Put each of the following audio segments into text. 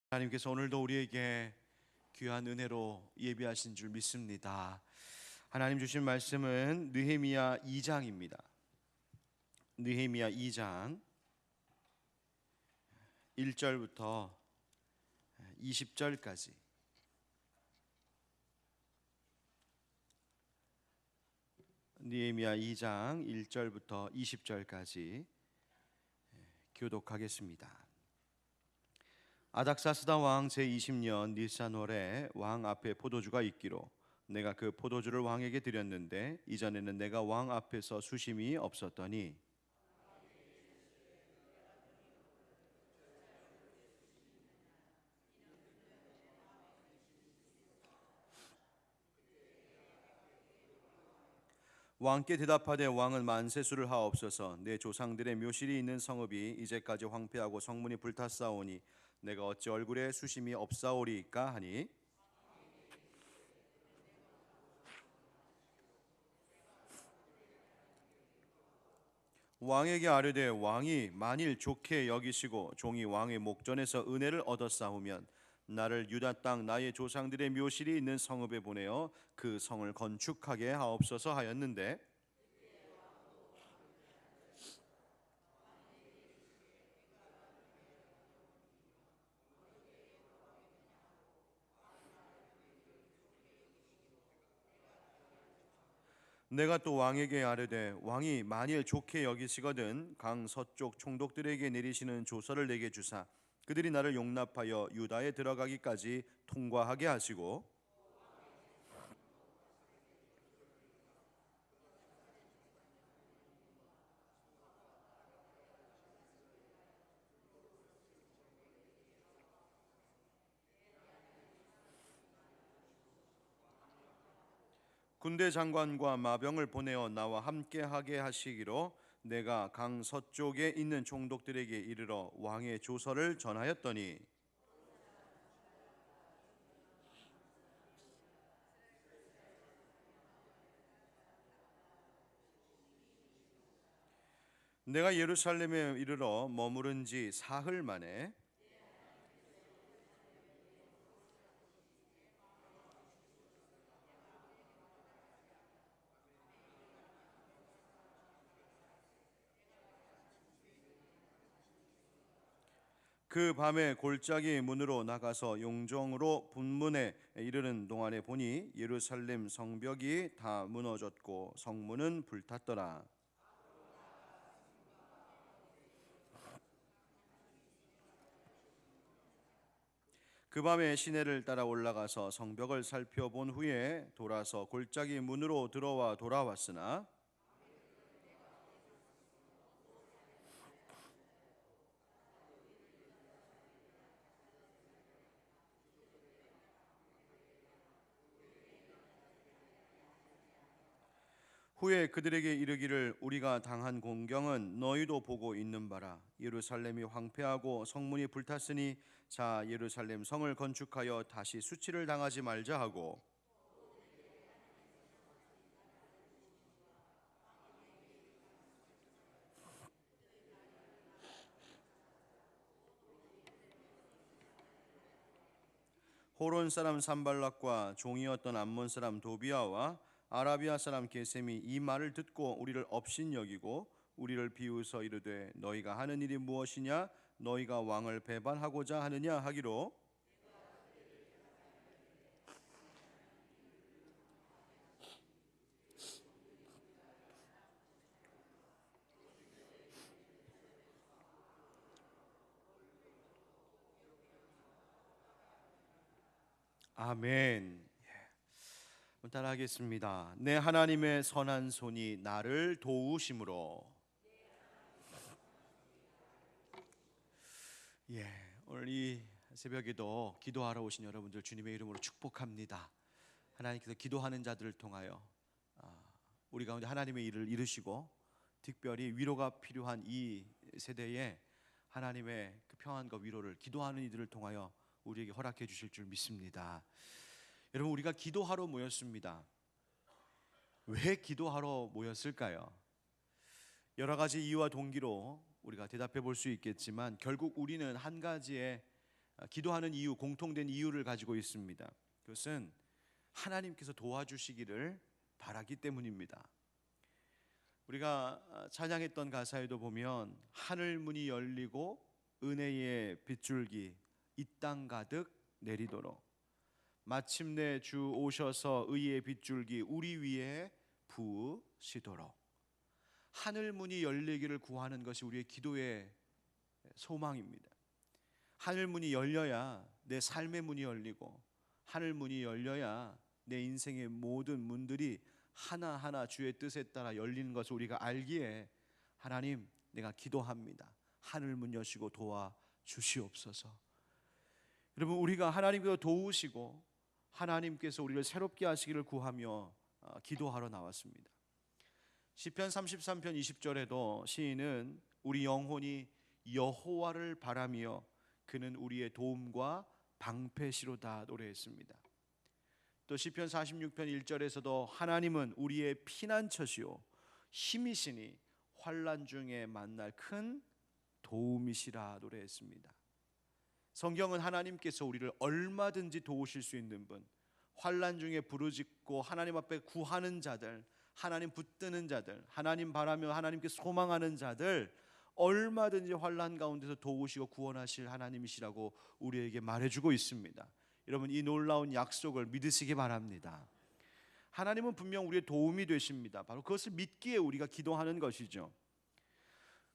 하나님께서 오늘도 우리에게 귀한 은혜로 예비하신 줄 믿습니다. 하나님 주신 말씀은 느헤미야 2장입니다. 느헤미야 2장 1절부터 20절까지. 느헤미야 2장 1절부터 20절까지 교독하겠습니다. 아닥사스다 왕 제20년 니산월에 왕 앞에 포도주가 있기로 내가 그 포도주를 왕에게 드렸는데 이전에는 내가 왕 앞에서 수심이 없었더니 왕께 대답하되 왕은 만세수를 하옵소서. 내 조상들의 묘실이 있는 성읍이 이제까지 황폐하고 성문이 불탔사오니 내가 어찌 얼굴에 수심이 없사오리까 하니 왕에게 아뢰되 왕이 만일 좋게 여기시고 종이 왕의 목전에서 은혜를 얻었사오면 나를 유다 땅 나의 조상들의 묘실이 있는 성읍에 보내어 그 성을 건축하게 하옵소서 하였는데 내가 또 왕에게 아뢰되 왕이 만일 좋게 여기시거든 강 서쪽 총독들에게 내리시는 조서를 내게 주사 그들이 나를 용납하여 유다에 들어가기까지 통과하게 하시고 군대 장관과 마병을 보내어 나와 함께하게 하시기로 내가 강 서쪽에 있는 총독들에게 이르러 왕의 조서를 전하였더니 내가 예루살렘에 이르러 머무른 지 사흘 만에 그 밤에 골짜기 문으로 나가서 용정으로 분문에 이르는 동안에 보니 예루살렘 성벽이 다 무너졌고 성문은 불탔더라. 그 밤에 시내를 따라 올라가서 성벽을 살펴본 후에 돌아서 골짜기 문으로 들어와 돌아왔으나 후에 그들에게 이르기를 우리가 당한 공경은 너희도 보고 있는 바라. 예루살렘이 황폐하고 성문이 불탔으니 자 예루살렘 성을 건축하여 다시 수치를 당하지 말자 하고 호론 사람 산발락과 종이었던 암몬 사람 도비아와 아라비아 사람 게셈이 이 말을 듣고 우리를 업신여기고 우리를 비웃어 이르되 너희가 하는 일이 무엇이냐 너희가 왕을 배반하고자 하느냐 하기로 아멘. 따라하겠습니다. 내 하나님의 선한 손이 나를 도우심으로. 오늘 이 새벽에도 기도하러 오신 여러분들 주님의 이름으로 축복합니다. 하나님께서 기도하는 자들을 통하여 우리 가운데 하나님의 일을 이루시고 특별히 위로가 필요한 이 세대에 하나님의 그 평안과 위로를 기도하는 이들을 통하여 우리에게 허락해 주실 줄 믿습니다. 여러분 우리가 기도하러 모였습니다. 왜 기도하러 모였을까요? 여러 가지 이유와 동기로 우리가 대답해 볼 수 있겠지만 결국 우리는 한 가지의 기도하는 이유, 공통된 이유를 가지고 있습니다. 그것은 하나님께서 도와주시기를 바라기 때문입니다. 우리가 찬양했던 가사에도 보면 하늘 문이 열리고 은혜의 빗줄기 이 땅 가득 내리도록 마침내 주 오셔서 의의 빗줄기 우리 위에 부으시도록, 하늘 문이 열리기를 구하는 것이 우리의 기도의 소망입니다. 하늘 문이 열려야 내 삶의 문이 열리고, 하늘 문이 열려야 내 인생의 모든 문들이 하나하나 주의 뜻에 따라 열리는 것을 우리가 알기에, 하나님, 내가 기도합니다. 하늘 문 여시고 도와주시옵소서. 여러분, 우리가 하나님께서 도우시고 하나님께서 우리를 새롭게 하시기를 구하며 기도하러 나왔습니다. 시편 33편 20절에도 시인은 우리 영혼이 여호와를 바라며 그는 우리의 도움과 방패시로다 노래했습니다. 또 시편 46편 1절에서도 하나님은 우리의 피난처시요 힘이시니 환난 중에 만날 큰 도움이시라 노래했습니다. 성경은 하나님께서 우리를 얼마든지 도우실 수 있는 분, 환난 중에 부르짖고 하나님 앞에 구하는 자들, 하나님 붙드는 자들, 하나님 바라며 하나님께 소망하는 자들, 얼마든지 환난 가운데서 도우시고 구원하실 하나님이시라고 우리에게 말해주고 있습니다. 여러분, 이 놀라운 약속을 믿으시기 바랍니다. 하나님은 분명 우리의 도움이 되십니다. 바로 그것을 믿기에 우리가 기도하는 것이죠.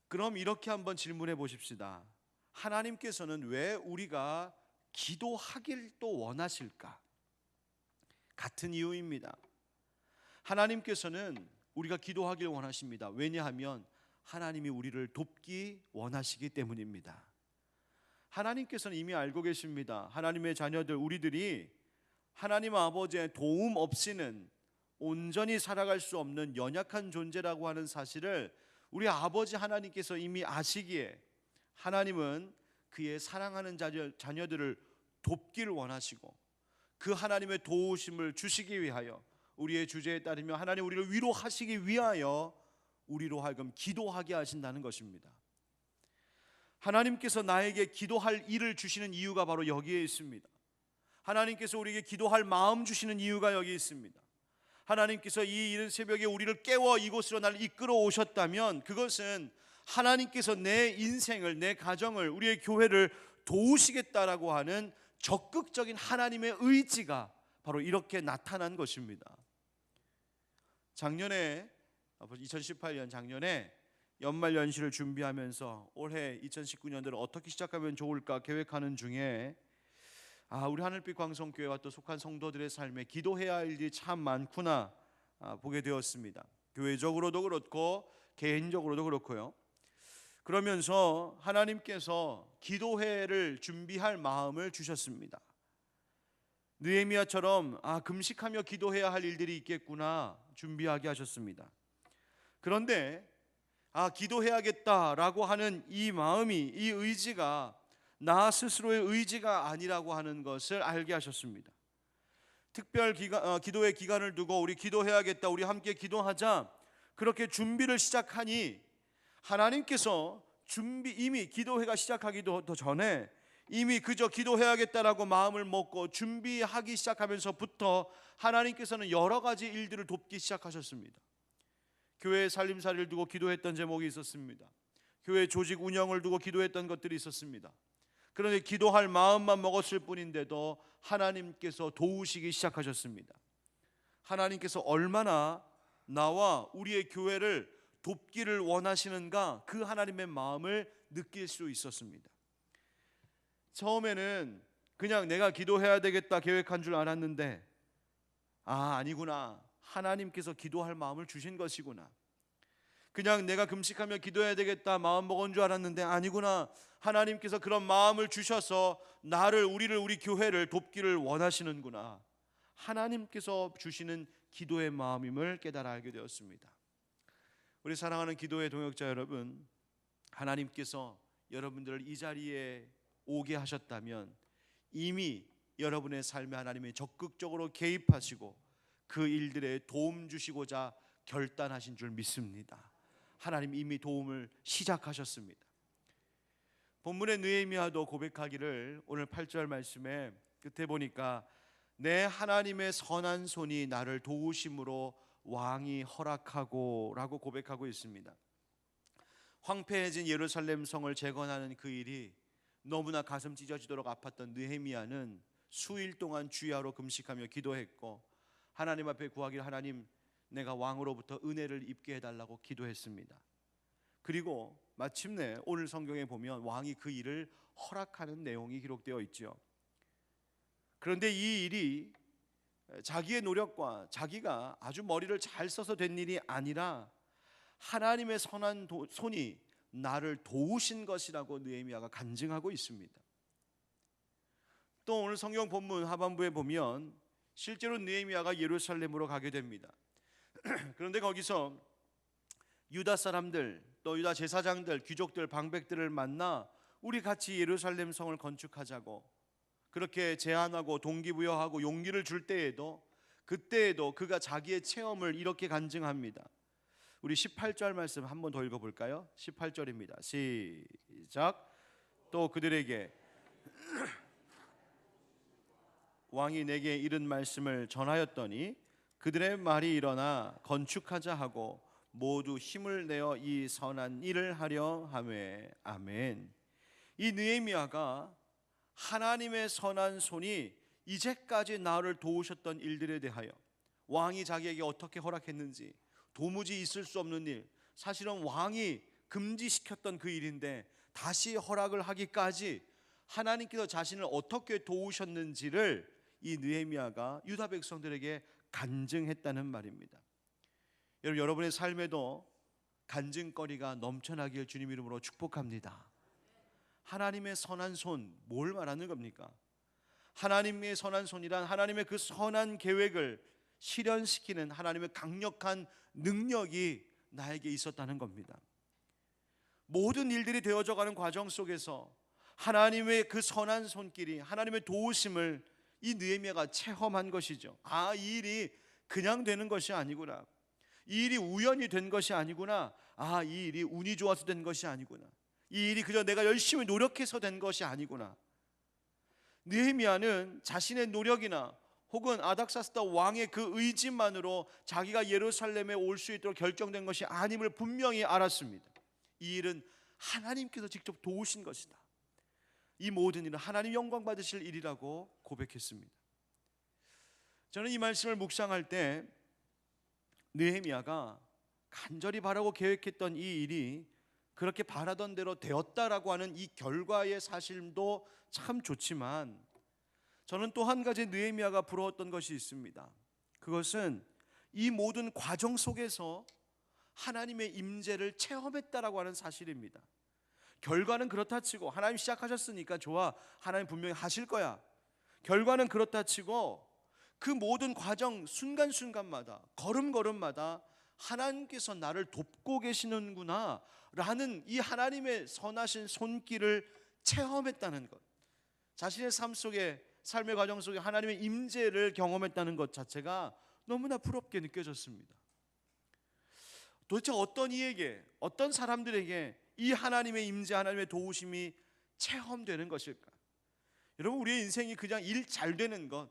그럼 이렇게 한번 질문해 보십시다. 하나님께서는 왜 우리가 기도하길 또 원하실까? 같은 이유입니다. 하나님께서는 우리가 기도하길 원하십니다. 왜냐하면 하나님이 우리를 돕기 원하시기 때문입니다. 하나님께서는 이미 알고 계십니다. 하나님의 자녀들, 우리들이 하나님 아버지의 도움 없이는 온전히 살아갈 수 없는 연약한 존재라고 하는 사실을 우리 아버지 하나님께서 이미 아시기에, 하나님은 그의 사랑하는 자녀들을 돕기를 원하시고, 그 하나님의 도우심을 주시기 위하여, 우리의 주제에 따르며 하나님 우리를 위로하시기 위하여 우리로 하여금 기도하게 하신다는 것입니다. 하나님께서 나에게 기도할 일을 주시는 이유가 바로 여기에 있습니다. 하나님께서 우리에게 기도할 마음 주시는 이유가 여기 있습니다. 하나님께서 이 이른 새벽에 우리를 깨워 이곳으로 나를 이끌어 오셨다면, 그것은 하나님께서 내 인생을, 내 가정을, 우리의 교회를 도우시겠다라고 하는 적극적인 하나님의 의지가 바로 이렇게 나타난 것입니다. 작년에 2018년 작년에 연말 연시를 준비하면서 올해 2019년도를 어떻게 시작하면 좋을까 계획하는 중에 우리 하늘빛 광성교회와 또 속한 성도들의 삶에 기도해야 할 일이 참 많구나 보게 되었습니다. 교회적으로도 그렇고 개인적으로도 그렇고요. 그러면서 하나님께서 기도회를 준비할 마음을 주셨습니다. 느헤미야처럼 금식하며 기도해야 할 일들이 있겠구나 준비하게 하셨습니다. 그런데 기도해야겠다라고 하는 이 마음이, 이 의지가 나 스스로의 의지가 아니라고 하는 것을 알게 하셨습니다. 특별 기도의 기간을 두고 우리 기도해야겠다, 우리 함께 기도하자, 그렇게 준비를 시작하니 하나님께서 이미 기도회가 시작하기도 더 전에 이미 그저 기도해야겠다라고 마음을 먹고 준비하기 시작하면서부터 하나님께서는 여러 가지 일들을 돕기 시작하셨습니다. 교회의 살림살이를 두고 기도했던 제목이 있었습니다. 교회 조직 운영을 두고 기도했던 것들이 있었습니다. 그런데 기도할 마음만 먹었을 뿐인데도 하나님께서 도우시기 시작하셨습니다. 하나님께서 얼마나 나와 우리의 교회를 돕기를 원하시는가, 그 하나님의 마음을 느낄 수 있었습니다. 처음에는 그냥 내가 기도해야 되겠다 계획한 줄 알았는데 아니구나, 하나님께서 기도할 마음을 주신 것이구나. 그냥 내가 금식하며 기도해야 되겠다 마음 먹은 줄 알았는데 아니구나, 하나님께서 그런 마음을 주셔서 우리를, 우리 교회를 돕기를 원하시는구나, 하나님께서 주시는 기도의 마음임을 깨달아 알게 되었습니다. 우리 사랑하는 기도의 동역자 여러분, 하나님께서 여러분들을 이 자리에 오게 하셨다면 이미 여러분의 삶에 하나님이 적극적으로 개입하시고 그 일들에 도움 주시고자 결단하신 줄 믿습니다. 하나님 이미 도움을 시작하셨습니다. 본문의 느헤미야도 고백하기를 오늘 8절 말씀에 끝에 보니까 내 하나님의 선한 손이 나를 도우심으로 왕이 허락하고 라고 고백하고 있습니다. 황폐해진 예루살렘 성을 재건하는 그 일이 너무나 가슴 찢어지도록 아팠던 느헤미야는 수일 동안 주야로 금식하며 기도했고 하나님 앞에 구하기를 하나님 내가 왕으로부터 은혜를 입게 해달라고 기도했습니다. 그리고 마침내 오늘 성경에 보면 왕이 그 일을 허락하는 내용이 기록되어 있죠. 그런데 이 일이 자기의 노력과 자기가 아주 머리를 잘 써서 된 일이 아니라 하나님의 선한 손이 나를 도우신 것이라고 느헤미야가 간증하고 있습니다. 또 오늘 성경 본문 하반부에 보면 실제로 느헤미야가 예루살렘으로 가게 됩니다. 그런데 거기서 유다 사람들 또 유다 제사장들 귀족들 방백들을 만나 우리 같이 예루살렘 성을 건축하자고 그렇게 제안하고 동기부여하고 용기를 줄 때에도 그때에도 그가 자기의 체험을 이렇게 간증합니다. 우리 18절 말씀 한 번 더 읽어볼까요? 18절입니다. 시작. 또 그들에게 왕이 내게 이른 말씀을 전하였더니 그들의 말이 일어나 건축하자 하고 모두 힘을 내어 이 선한 일을 하려 하매. 아멘. 이 느헤미야가 하나님의 선한 손이 이제까지 나를 도우셨던 일들에 대하여 왕이 자기에게 어떻게 허락했는지 도무지 있을 수 없는 일, 사실은 왕이 금지시켰던 그 일인데 다시 허락을 하기까지 하나님께서 자신을 어떻게 도우셨는지를 이 느헤미야가 유다 백성들에게 간증했다는 말입니다. 여러분의 삶에도 간증거리가 넘쳐나길 주님 이름으로 축복합니다. 하나님의 선한 손, 뭘 말하는 겁니까? 하나님의 선한 손이란 하나님의 그 선한 계획을 실현시키는 하나님의 강력한 능력이 나에게 있었다는 겁니다. 모든 일들이 되어져 가는 과정 속에서 하나님의 그 선한 손길이 하나님의 도우심을 이 느헤미야가 체험한 것이죠. 이 일이 그냥 되는 것이 아니구나. 이 일이 우연히 된 것이 아니구나. 이 일이 운이 좋아서 된 것이 아니구나. 이 일이 그저 내가 열심히 노력해서 된 것이 아니구나. 느헤미야는 자신의 노력이나 혹은 아닥사스다 왕의 그 의지만으로 자기가 예루살렘에 올 수 있도록 결정된 것이 아님을 분명히 알았습니다. 이 일은 하나님께서 직접 도우신 것이다. 이 모든 일은 하나님 영광 받으실 일이라고 고백했습니다. 저는 이 말씀을 묵상할 때 느헤미야가 간절히 바라고 계획했던 이 일이 그렇게 바라던 대로 되었다라고 하는 이 결과의 사실도 참 좋지만 저는 또 한 가지 느헤미야가 부러웠던 것이 있습니다. 그것은 이 모든 과정 속에서 하나님의 임재를 체험했다라고 하는 사실입니다. 결과는 그렇다 치고 하나님 시작하셨으니까 좋아, 하나님 분명히 하실 거야. 결과는 그렇다 치고 그 모든 과정 순간순간마다 걸음걸음마다 하나님께서 나를 돕고 계시는구나 라는 이 하나님의 선하신 손길을 체험했다는 것, 자신의 삶의 과정 속에 하나님의 임재를 경험했다는 것 자체가 너무나 부럽게 느껴졌습니다. 도대체 어떤 이에게, 어떤 사람들에게 이 하나님의 임재, 하나님의 도우심이 체험되는 것일까? 여러분, 우리의 인생이 그냥 일 잘 되는 것,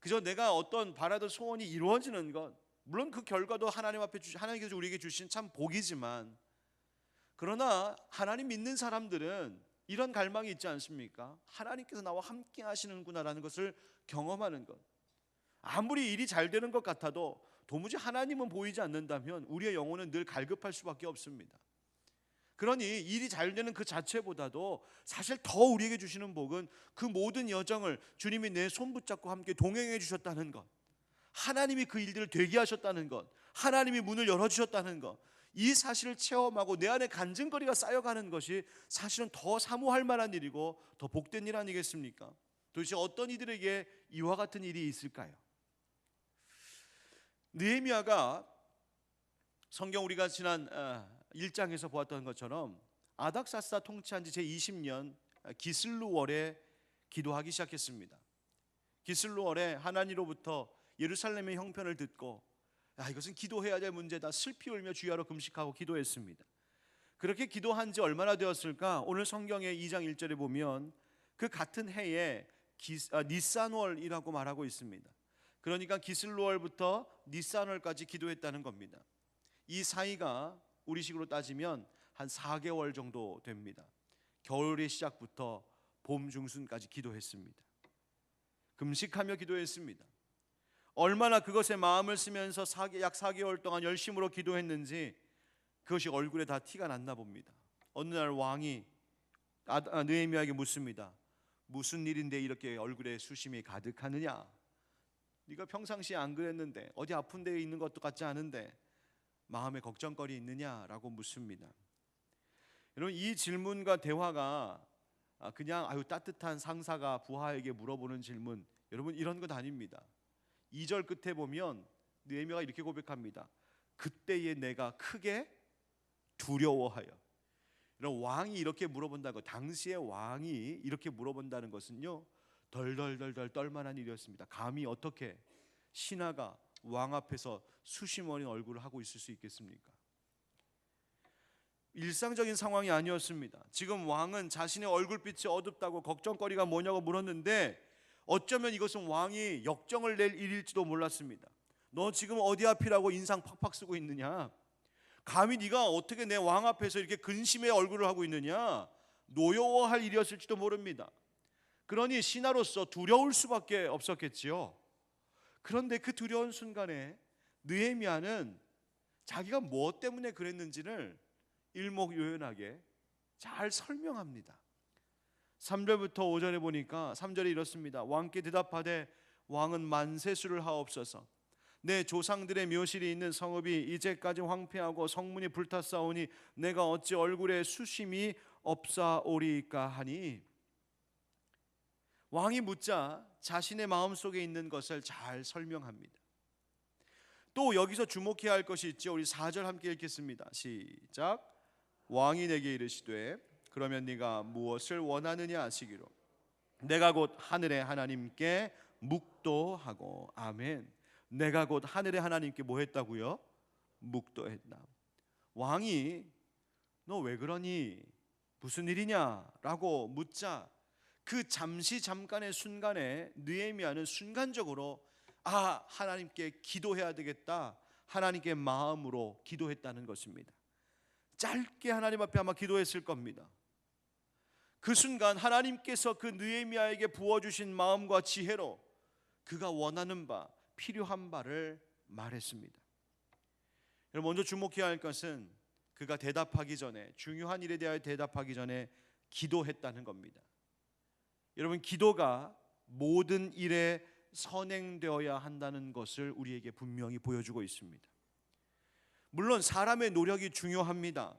그저 내가 어떤 바라던 소원이 이루어지는 것, 물론 그 결과도 하나님 앞에 하나님께서 우리에게 주신 참 복이지만, 그러나 하나님 믿는 사람들은 이런 갈망이 있지 않습니까? 하나님께서 나와 함께 하시는구나라는 것을 경험하는 것. 아무리 일이 잘 되는 것 같아도 도무지 하나님은 보이지 않는다면 우리의 영혼은 늘 갈급할 수밖에 없습니다. 그러니 일이 잘 되는 그 자체보다도 사실 더 우리에게 주시는 복은 그 모든 여정을 주님이 내 손 붙잡고 함께 동행해 주셨다는 것, 하나님이 그 일들을 되게 하셨다는 것, 하나님이 문을 열어주셨다는 것, 이 사실을 체험하고 내 안에 간증거리가 쌓여가는 것이 사실은 더 사모할 만한 일이고 더 복된 일 아니겠습니까? 도대체 어떤 이들에게 이와 같은 일이 있을까요? 느헤미야가 성경 우리가 지난 1장에서 보았던 것처럼 아닥사스다 통치한 지 제20년 기슬루월에 기도하기 시작했습니다. 기슬루월에 하나님으로부터 예루살렘의 형편을 듣고 이것은 기도해야 될 문제다, 슬피 울며 주야로 금식하고 기도했습니다. 그렇게 기도한 지 얼마나 되었을까? 오늘 성경의 2장 1절에 보면 그 같은 해에 니산월이라고 말하고 있습니다. 그러니까 기슬로월부터 니산월까지 기도했다는 겁니다. 이 사이가 우리식으로 따지면 한 4개월 정도 됩니다. 겨울의 시작부터 봄 중순까지 기도했습니다. 금식하며 기도했습니다. 얼마나 그것에 마음을 쓰면서 약 4개월 동안 열심으로 기도했는지 그것이 얼굴에 다 티가 났나 봅니다. 어느 날 왕이 느헤미야에게 묻습니다. 무슨 일인데 이렇게 얼굴에 수심이 가득하느냐? 네가 평상시에 안 그랬는데, 어디 아픈 데에 있는 것도 같지 않은데 마음에 걱정거리 있느냐라고 묻습니다. 여러분, 이 질문과 대화가 그냥 따뜻한 상사가 부하에게 물어보는 질문, 여러분 이런 것 아닙니다. 2절 끝에 보면 느헤미야가 이렇게 고백합니다. 그때에 내가 크게 두려워하여. 이런 왕이 이렇게 물어본다고, 당시의 왕이 이렇게 물어본다는 것은요, 덜덜덜덜 떨만한 일이었습니다. 감히 어떻게 신하가 왕 앞에서 수심 어린 얼굴을 하고 있을 수 있겠습니까? 일상적인 상황이 아니었습니다. 지금 왕은 자신의 얼굴빛이 어둡다고 걱정거리가 뭐냐고 물었는데, 어쩌면 이것은 왕이 역정을 낼 일일지도 몰랐습니다. 너 지금 어디 앞이라고 인상 팍팍 쓰고 있느냐? 감히 네가 어떻게 내 왕 앞에서 이렇게 근심의 얼굴을 하고 있느냐? 노여워할 일이었을지도 모릅니다. 그러니 신하로서 두려울 수밖에 없었겠지요. 그런데 그 두려운 순간에 느헤미야는 자기가 무엇 때문에 그랬는지를 일목요연하게 잘 설명합니다. 3절부터 5절에 보니까 3절에 이렇습니다. 왕께 대답하되 왕은 만세수를 하옵소서. 내 조상들의 묘실이 있는 성읍이 이제까지 황폐하고 성문이 불탔사오니 내가 어찌 얼굴에 수심이 없사오리까 하니. 왕이 묻자 자신의 마음속에 있는 것을 잘 설명합니다. 또 여기서 주목해야 할 것이 있죠. 우리 4절 함께 읽겠습니다. 시작. 왕이 내게 이르시되 그러면 네가 무엇을 원하느냐 하시기로 내가 곧 하늘의 하나님께 묵도하고. 아멘. 내가 곧 하늘의 하나님께 뭐 했다고요? 묵도했다. 왕이 너 왜 그러니? 무슨 일이냐? 라고 묻자 그 잠깐의 순간에 느헤미야는 순간적으로 하나님께 기도해야 되겠다, 하나님께 마음으로 기도했다는 것입니다. 짧게 하나님 앞에 아마 기도했을 겁니다. 그 순간 하나님께서 그 느헤미야에게 부어주신 마음과 지혜로 그가 원하는 바, 필요한 바를 말했습니다. 여러분, 먼저 주목해야 할 것은 그가 대답하기 전에, 중요한 일에 대하여 대답하기 전에 기도했다는 겁니다. 여러분, 기도가 모든 일에 선행되어야 한다는 것을 우리에게 분명히 보여주고 있습니다. 물론 사람의 노력이 중요합니다.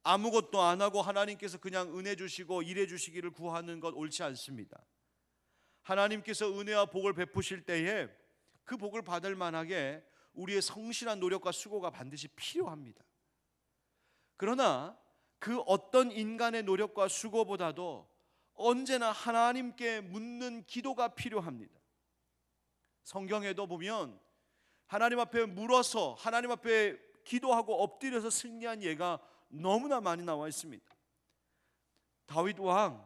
아무것도 안 하고 하나님께서 그냥 은혜 주시고 일해 주시기를 구하는 것 옳지 않습니다. 하나님께서 은혜와 복을 베푸실 때에 그 복을 받을 만하게 우리의 성실한 노력과 수고가 반드시 필요합니다. 그러나 그 어떤 인간의 노력과 수고보다도 언제나 하나님께 묻는 기도가 필요합니다. 성경에도 보면 하나님 앞에 물어서 하나님 앞에 기도하고 엎드려서 승리한 예가 너무나 많이 나와 있습니다. 다윗 왕,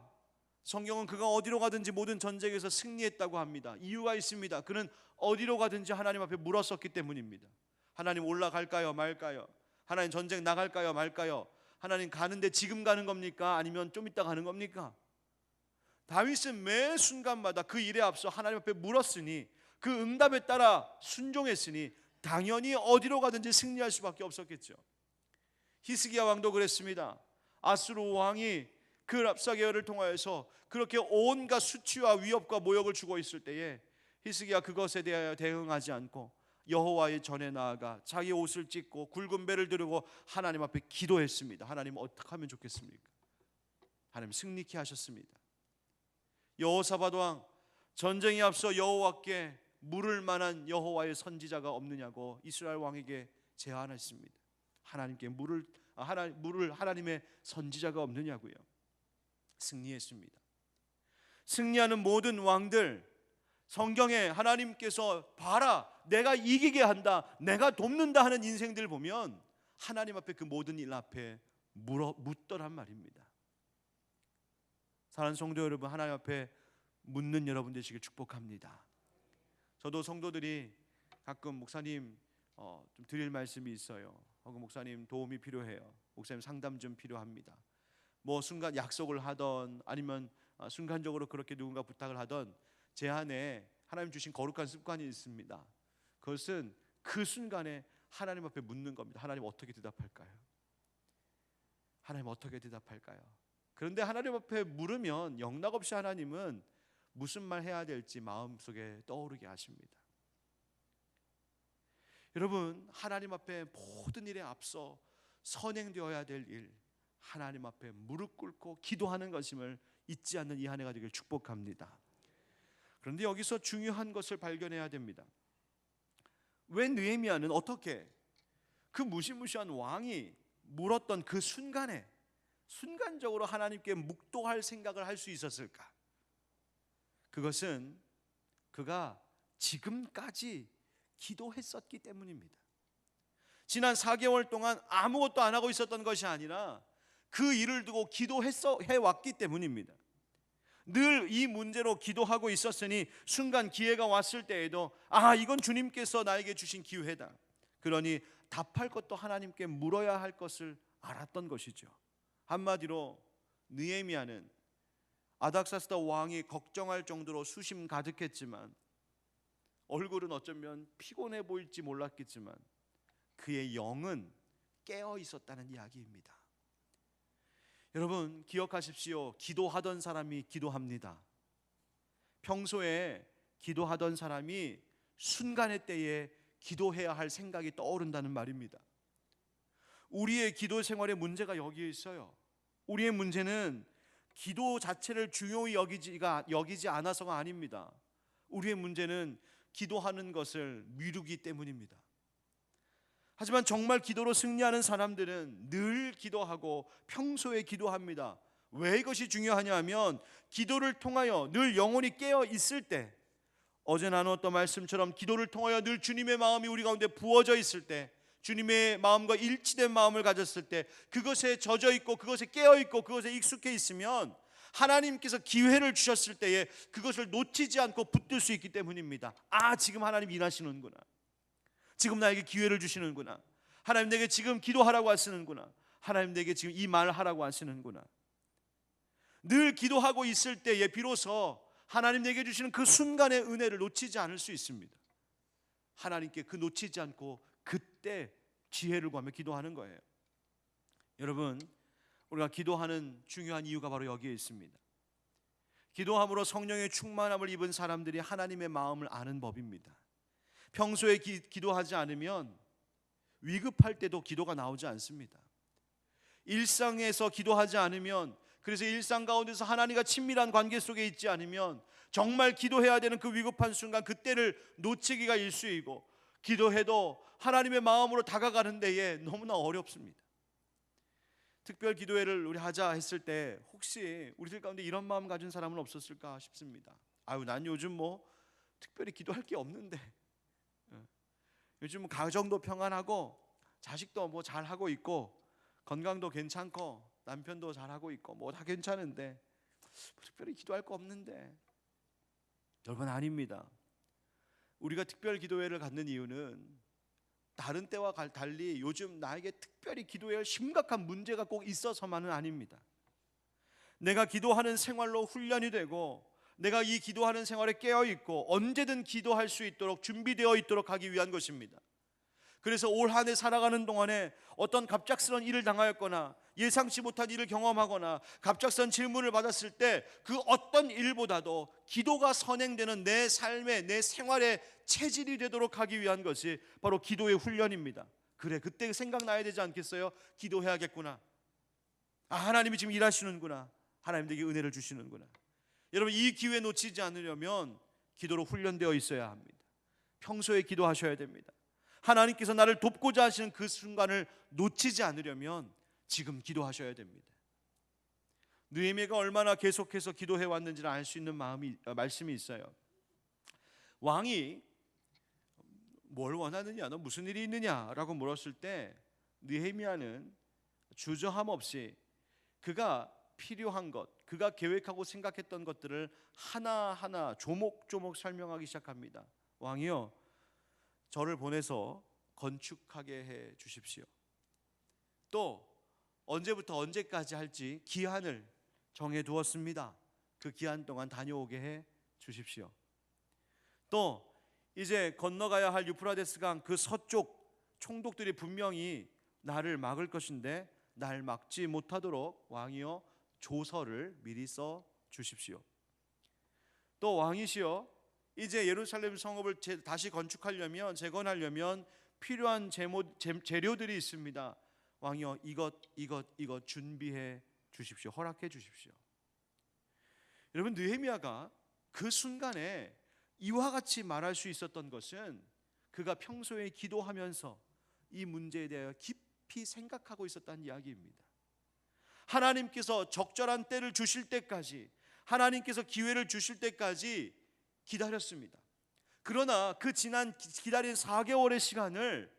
성경은 그가 어디로 가든지 모든 전쟁에서 승리했다고 합니다. 이유가 있습니다. 그는 어디로 가든지 하나님 앞에 물었었기 때문입니다. 하나님 올라갈까요 말까요? 하나님 전쟁 나갈까요 말까요? 하나님 가는데 지금 가는 겁니까? 아니면 좀 이따 가는 겁니까? 다윗은 매 순간마다 그 일에 앞서 하나님 앞에 물었으니, 그 응답에 따라 순종했으니 당연히 어디로 가든지 승리할 수밖에 없었겠죠. 히스기야 왕도 그랬습니다. 아수르 왕이 그 랍사게어를 통하여서 그렇게 온갖 수치와 위협과 모욕을 주고 있을 때에 히스기야 그것에 대하여 대응하지 않고 여호와의 전에 나아가 자기 옷을 찢고 굵은 배를 두르고 하나님 앞에 기도했습니다. 하나님 어떻게 하면 좋겠습니까? 하나님 승리케 하셨습니다. 여호사밧 왕, 전쟁에 앞서 여호와께 물을 만한 여호와의 선지자가 없느냐고 이스라엘 왕에게 제안했습니다. 하나님께 물을 하나님의 선지자가 없느냐고요. 승리했습니다. 승리하는 모든 왕들, 성경에 하나님께서 봐라 내가 이기게 한다, 내가 돕는다 하는 인생들 보면 하나님 앞에 그 모든 일 앞에 묻더란 말입니다. 사랑하는 성도 여러분, 하나님 앞에 묻는 여러분 되시길 축복합니다. 저도 성도들이 가끔 목사님 좀 드릴 말씀이 있어요. 혹은 목사님 도움이 필요해요. 목사님 상담 좀 필요합니다. 뭐 순간 약속을 하던 아니면 순간적으로 그렇게 누군가 부탁을 하던 제 안에 하나님 주신 거룩한 습관이 있습니다. 그것은 그 순간에 하나님 앞에 묻는 겁니다. 하나님 어떻게 대답할까요? 하나님 어떻게 대답할까요? 그런데 하나님 앞에 물으면 영락없이 하나님은 무슨 말 해야 될지 마음속에 떠오르게 하십니다. 여러분, 하나님 앞에 모든 일에 앞서 선행되어야 될 일, 하나님 앞에 무릎 꿇고 기도하는 것임을 잊지 않는 이 한 해가 되길 축복합니다. 그런데 여기서 중요한 것을 발견해야 됩니다. 왜 느헤미야는 어떻게 그 무시무시한 왕이 물었던 그 순간에 순간적으로 하나님께 묵도할 생각을 할 수 있었을까? 그것은 그가 지금까지 기도했었기 때문입니다. 지난 4개월 동안 아무것도 안 하고 있었던 것이 아니라 그 일을 두고 기도해왔기 때문입니다. 늘 이 문제로 기도하고 있었으니 순간 기회가 왔을 때에도 이건 주님께서 나에게 주신 기회다. 그러니 답할 것도 하나님께 물어야 할 것을 알았던 것이죠. 한마디로 느헤미야는 아닥사스다 왕이 걱정할 정도로 수심 가득했지만 얼굴은 어쩌면 피곤해 보일지 몰랐겠지만 그의 영은 깨어 있었다는 이야기입니다. 여러분 기억하십시오. 기도하던 사람이 기도합니다. 평소에 기도하던 사람이 순간의 때에 기도해야 할 생각이 떠오른다는 말입니다. 우리의 기도 생활의 문제가 여기에 있어요. 우리의 문제는 기도 자체를 중요히 여기지 않아서가 아닙니다. 우리의 문제는 기도하는 것을 미루기 때문입니다. 하지만 정말 기도로 승리하는 사람들은 늘 기도하고 평소에 기도합니다. 왜 이것이 중요하냐 하면 기도를 통하여 늘 영혼이 깨어 있을 때, 어제 나누었던 말씀처럼 기도를 통하여 늘 주님의 마음이 우리 가운데 부어져 있을 때, 주님의 마음과 일치된 마음을 가졌을 때, 그것에 젖어 있고 그것에 깨어 있고 그것에 익숙해 있으면 하나님께서 기회를 주셨을 때에 그것을 놓치지 않고 붙들 수 있기 때문입니다. 지금 하나님 일하시는구나. 지금 나에게 기회를 주시는구나. 하나님 내게 지금 기도하라고 하시는구나. 하나님 내게 지금 이 말을 하라고 하시는구나. 늘 기도하고 있을 때에 비로소 하나님 내게 주시는 그 순간의 은혜를 놓치지 않을 수 있습니다. 하나님께 그 놓치지 않고 그때 지혜를 구하며 기도하는 거예요. 여러분, 우리가 기도하는 중요한 이유가 바로 여기에 있습니다. 기도함으로 성령의 충만함을 입은 사람들이 하나님의 마음을 아는 법입니다. 평소에 기도하지 않으면 위급할 때도 기도가 나오지 않습니다. 일상에서 기도하지 않으면, 그래서 일상 가운데서 하나님과 친밀한 관계 속에 있지 않으면 정말 기도해야 되는 그 위급한 순간 그때를 놓치기가 일쑤이고, 기도해도 하나님의 마음으로 다가가는 데에 너무나 어렵습니다. 특별 기도회를 우리 하자 했을 때 혹시 우리들 가운데 이런 마음 가진 사람은 없었을까 싶습니다. 난 요즘 특별히 기도할 게 없는데, 요즘 가정도 평안하고 자식도 잘하고 있고 건강도 괜찮고 남편도 잘하고 있고 다 괜찮은데 특별히 기도할 거 없는데. 여러분, 아닙니다. 우리가 특별 기도회를 갖는 이유는 다른 때와 달리 요즘 나에게 특별히 기도해야 할 심각한 문제가 꼭 있어서만은 아닙니다. 내가 기도하는 생활로 훈련이 되고 내가 이 기도하는 생활에 깨어있고 언제든 기도할 수 있도록 준비되어 있도록 하기 위한 것입니다. 그래서 올 한 해 살아가는 동안에 어떤 갑작스러운 일을 당하였거나 예상치 못한 일을 경험하거나 갑작스러운 질문을 받았을 때 그 어떤 일보다도 기도가 선행되는 내 삶의, 내 생활의 체질이 되도록 하기 위한 것이 바로 기도의 훈련입니다. 그때 생각나야 되지 않겠어요? 기도해야겠구나. 하나님이 지금 일하시는구나. 하나님 내게 은혜를 주시는구나. 여러분, 이 기회 놓치지 않으려면 기도로 훈련되어 있어야 합니다. 평소에 기도하셔야 됩니다. 하나님께서 나를 돕고자 하시는 그 순간을 놓치지 않으려면 지금 기도하셔야 됩니다. 느헤미야가 얼마나 계속해서 기도해 왔는지를 알 수 있는 말씀이 있어요. 왕이 뭘 원하느냐, 너 무슨 일이 있느냐라고 물었을 때 느헤미야는 주저함 없이 그가 필요한 것, 그가 계획하고 생각했던 것들을 하나하나 조목조목 설명하기 시작합니다. 왕이여, 저를 보내서 건축하게 해 주십시오. 또 언제부터 언제까지 할지 기한을 정해 두었습니다. 그 기한 동안 다녀오게 해 주십시오. 또 이제 건너가야 할 유프라데스 강 그 서쪽 총독들이 분명히 나를 막을 것인데 날 막지 못하도록 왕이여 조서를 미리 써 주십시오. 또 왕이시여, 이제 예루살렘 성읍을 다시 건축하려면, 재건하려면 필요한 재료들이 있습니다. 왕이여 이것 준비해 주십시오. 허락해 주십시오. 여러분, 느헤미야가 그 순간에 이와 같이 말할 수 있었던 것은 그가 평소에 기도하면서 이 문제에 대하여 깊이 생각하고 있었다는 이야기입니다. 하나님께서 적절한 때를 주실 때까지, 하나님께서 기회를 주실 때까지 기다렸습니다. 그러나 그 지난 기다린 4개월의 시간을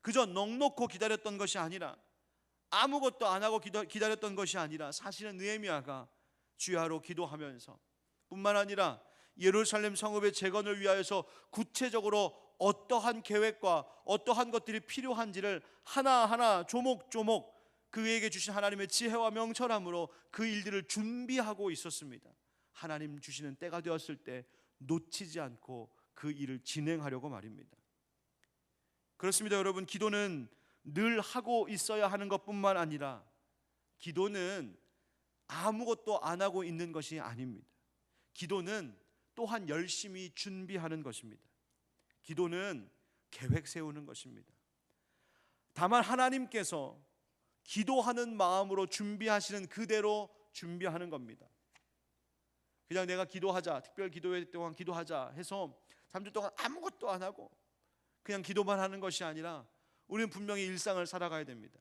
그저 넋놓고 기다렸던 것이 아니라, 아무것도 안 하고 기다렸던 것이 아니라, 사실은 느헤미야가 주야로 기도하면서 뿐만 아니라 예루살렘 성읍의 재건을 위하여서 구체적으로 어떠한 계획과 어떠한 것들이 필요한지를 하나하나 조목조목 그에게 주신 하나님의 지혜와 명철함으로 그 일들을 준비하고 있었습니다. 하나님 주시는 때가 되었을 때 놓치지 않고 그 일을 진행하려고 말입니다. 그렇습니다, 여러분. 기도는 늘 하고 있어야 하는 것뿐만 아니라, 기도는 아무것도 안 하고 있는 것이 아닙니다. 기도는 또한 열심히 준비하는 것입니다. 기도는 계획 세우는 것입니다. 다만 하나님께서 기도하는 마음으로 준비하시는 그대로 준비하는 겁니다. 그냥 내가 기도하자, 특별 기도회 동안 기도하자 해서 3주 동안 아무것도 안 하고 그냥 기도만 하는 것이 아니라, 우리는 분명히 일상을 살아가야 됩니다.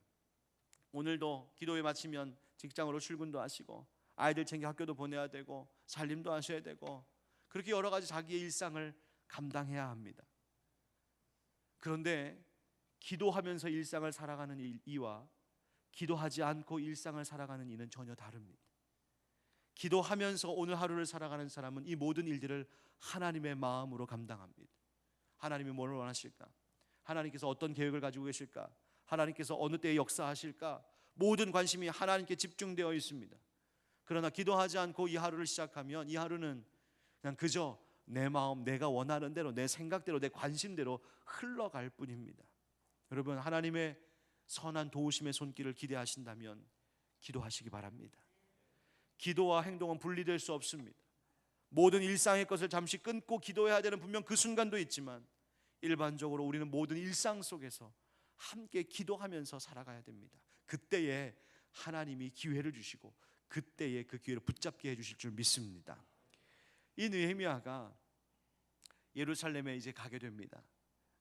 오늘도 기도회 마치면 직장으로 출근도 하시고, 아이들 챙겨 학교도 보내야 되고, 살림도 하셔야 되고, 그렇게 여러 가지 자기의 일상을 감당해야 합니다. 그런데 기도하면서 일상을 살아가는 이와 기도하지 않고 일상을 살아가는 이는 전혀 다릅니다. 기도하면서 오늘 하루를 살아가는 사람은 이 모든 일들을 하나님의 마음으로 감당합니다. 하나님이 뭘 원하실까? 하나님께서 어떤 계획을 가지고 계실까? 하나님께서 어느 때에 역사하실까? 모든 관심이 하나님께 집중되어 있습니다. 그러나 기도하지 않고 이 하루를 시작하면 이 하루는 그냥 그저 내 마음, 내가 원하는 대로, 내 생각대로, 내 관심대로 흘러갈 뿐입니다. 여러분, 하나님의 선한 도우심의 손길을 기대하신다면 기도하시기 바랍니다. 기도와 행동은 분리될 수 없습니다. 모든 일상의 것을 잠시 끊고 기도해야 되는 분명 그 순간도 있지만, 일반적으로 우리는 모든 일상 속에서 함께 기도하면서 살아가야 됩니다. 그때에 하나님이 기회를 주시고 그때에 그 기회를 붙잡게 해주실 줄 믿습니다. 이 느헤미야가 예루살렘에 이제 가게 됩니다.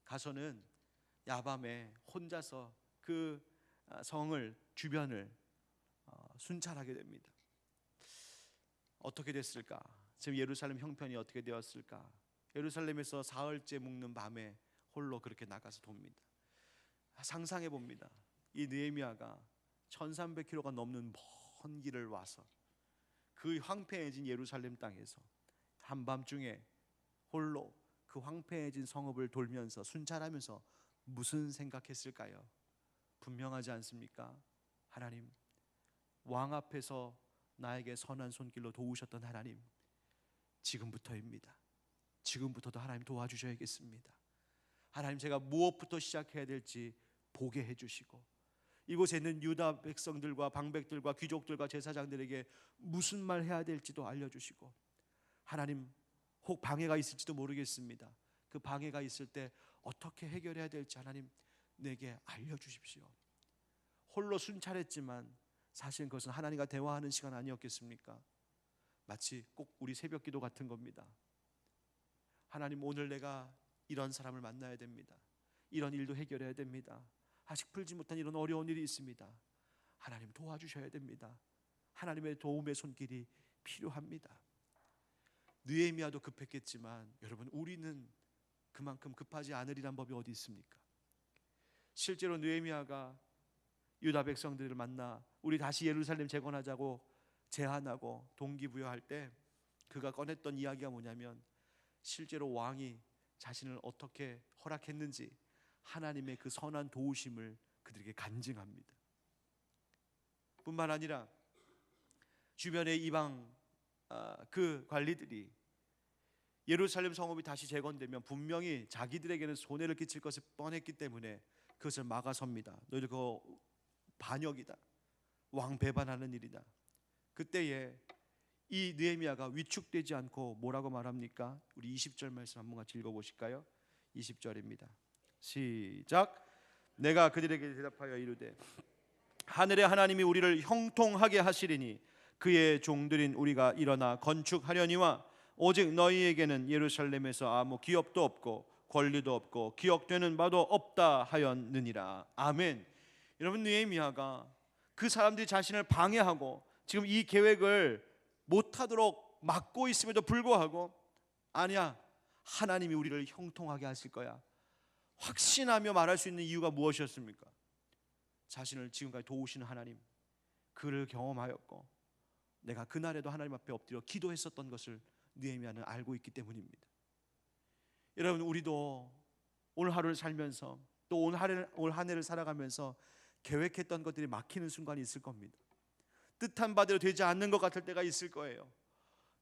가서는 야밤에 혼자서 그 성을, 주변을 순찰하게 됩니다. 어떻게 됐을까? 지금 예루살렘 형편이 어떻게 되었을까? 예루살렘에서 사흘째 묵는 밤에 홀로 그렇게 나가서 돕니다. 상상해 봅니다. 이 느헤미야가 1300km가 넘는 먼 길을 와서 그 황폐해진 예루살렘 땅에서 한밤중에 홀로 그 황폐해진 성읍을 돌면서 순찰하면서 무슨 생각했을까요? 분명하지 않습니까? 하나님, 왕 앞에서 나에게 선한 손길로 도우셨던 하나님, 지금부터입니다. 지금부터도 하나님 도와주셔야겠습니다. 하나님, 제가 무엇부터 시작해야 될지 보게 해주시고, 이곳에 있는 유다 백성들과 방백들과 귀족들과 제사장들에게 무슨 말 해야 될지도 알려주시고, 하나님, 혹 방해가 있을지도 모르겠습니다. 그 방해가 있을 때 어떻게 해결해야 될지 하나님 내게 알려주십시오. 홀로 순찰했지만 사실 그것은 하나님과 대화하는 시간 아니었겠습니까? 마치 꼭 우리 새벽 기도 같은 겁니다. 하나님, 오늘 내가 이런 사람을 만나야 됩니다. 이런 일도 해결해야 됩니다. 아직 풀지 못한 이런 어려운 일이 있습니다. 하나님 도와주셔야 됩니다. 하나님의 도움의 손길이 필요합니다. 느헤미야도 급했겠지만 여러분, 우리는 그만큼 급하지 않으리란 법이 어디 있습니까? 실제로 느헤미야가 유다 백성들을 만나 우리 다시 예루살렘 재건하자고 제안하고 동기부여할 때 그가 꺼냈던 이야기가 뭐냐면 실제로 왕이 자신을 어떻게 허락했는지 하나님의 그 선한 도우심을 그들에게 간증합니다. 뿐만 아니라 주변의 이방 그 관리들이 예루살렘 성읍이 다시 재건되면 분명히 자기들에게는 손해를 끼칠 것을 뻔했기 때문에 그것을 막아섭니다. 너희들 그거 반역이다, 왕 배반하는 일이다. 그때에 이 느헤미야가 위축되지 않고 뭐라고 말합니까? 우리 20절 말씀 한번 같이 읽어보실까요? 20절입니다. 시작. 내가 그들에게 대답하여 이르되 하늘의 하나님이 우리를 형통하게 하시리니 그의 종들인 우리가 일어나 건축하려니와 오직 너희에게는 예루살렘에서 아무 기업도 없고 권리도 없고 기억되는 바도 없다 하였느니라. 아멘. 여러분, 느헤미야가 그 사람들이 자신을 방해하고 지금 이 계획을 못하도록 막고 있음에도 불구하고 아니야, 하나님이 우리를 형통하게 하실 거야 확신하며 말할 수 있는 이유가 무엇이었습니까? 자신을 지금까지 도우시는 하나님, 그를 경험하였고 내가 그날에도 하나님 앞에 엎드려 기도했었던 것을 느헤미야는 알고 있기 때문입니다. 여러분, 우리도 오늘 하루를 살면서 또 올 한 해를 살아가면서 계획했던 것들이 막히는 순간이 있을 겁니다. 뜻한 바대로 되지 않는 것 같을 때가 있을 거예요.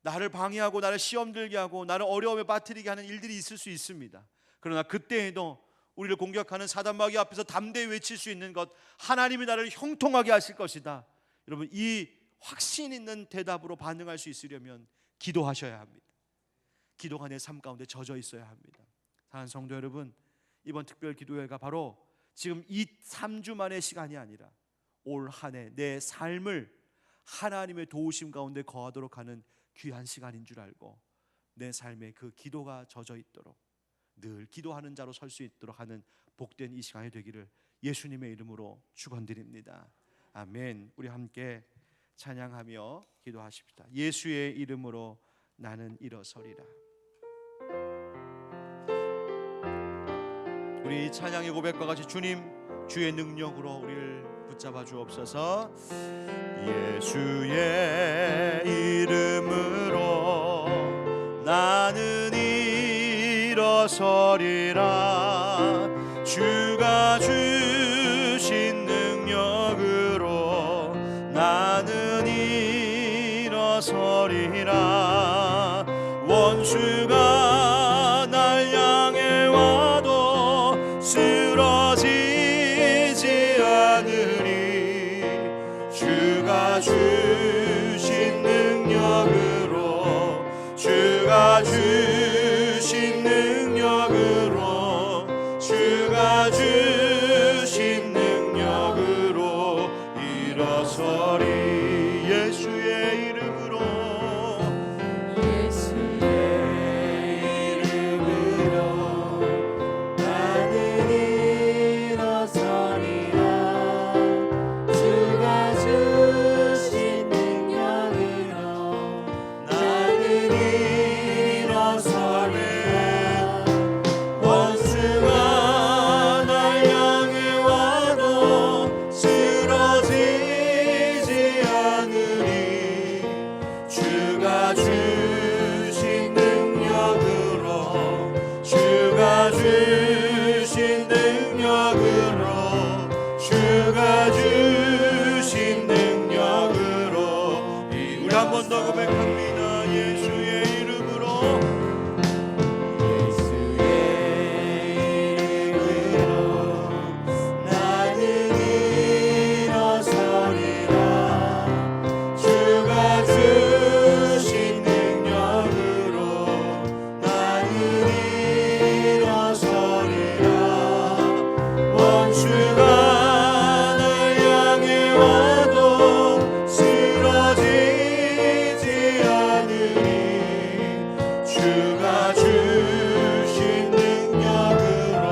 나를 방해하고 나를 시험 들게 하고 나를 어려움에 빠뜨리게 하는 일들이 있을 수 있습니다. 그러나 그때에도 우리를 공격하는 사단마귀 앞에서 담대히 외칠 수 있는 것, 하나님이 나를 형통하게 하실 것이다. 여러분, 이 확신 있는 대답으로 반응할 수 있으려면 기도하셔야 합니다. 기도가 내 삶 가운데 젖어 있어야 합니다. 사랑하는 성도 여러분, 이번 특별 기도회가 바로 지금 이 3주만의 시간이 아니라 올 한 해 내 삶을 하나님의 도우심 가운데 거하도록 하는 귀한 시간인 줄 알고 내 삶에 그 기도가 젖어 있도록 늘 기도하는 자로 설 수 있도록 하는 복된 이 시간이 되기를 예수님의 이름으로 축원드립니다. 아멘. 우리 함께 찬양하며 기도하십시다. 예수의 이름으로 나는 일어서리라. 우리 찬양의 고백과 같이 주님, 주의 능력으로 우리를 붙잡아 주옵소서. 예수의 이름으로 나는 일어서리라. 주가 주신 능력으로 나는 일어서리라. 원수가 날 향해 와도 쓰러지지 않으리. 주가 주신 능력으로, 주가 주신 능력으로, 주가 주신 능력으로 일어서리. 예수의 이름으로, 예수의 이름으로 나는 일어서리라. 주가 주신 능력으로 나는 일어서리라. 원수가 날 향해 와도 쓰러지지 않으리. 주가 주신 능력으로, 주가 주신 능력으로, 주가 주신 능력으로. 우리 한 번 더 고백합니다. 예수의 이름으로, 예수의 이름으로 나는 일어서리라. 주가 주신 능력으로 나는 일어서리라. 원수가 날 향해 와도 쓰러지지 않으리. 주가 주신 능력으로,